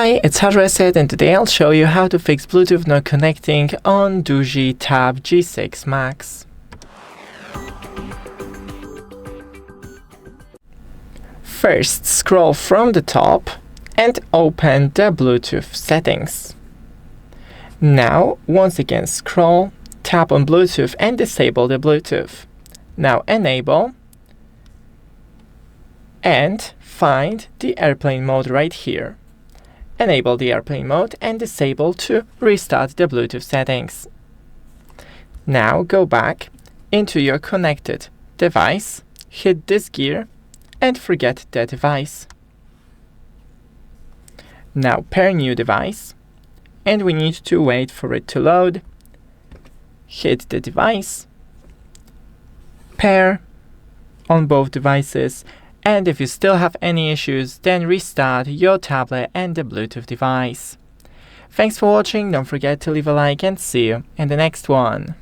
Hi, it's Reset, and today I'll show you how to fix Bluetooth not connecting on DOOGEE Tab G6 Max. First, scroll from the top and open the Bluetooth settings. Now, once again scroll, tap on Bluetooth and disable the Bluetooth. Now enable and find the airplane mode right here. Enable the airplane mode and disable to restart the Bluetooth settings. Now go back into your connected device, hit this gear and forget the device. Now pair new device and we need to wait for it to load. Hit the device, pair on both devices, and if you still have any issues, then restart your tablet and the Bluetooth device. Thanks for watching, don't forget to leave a like and see you in the next one.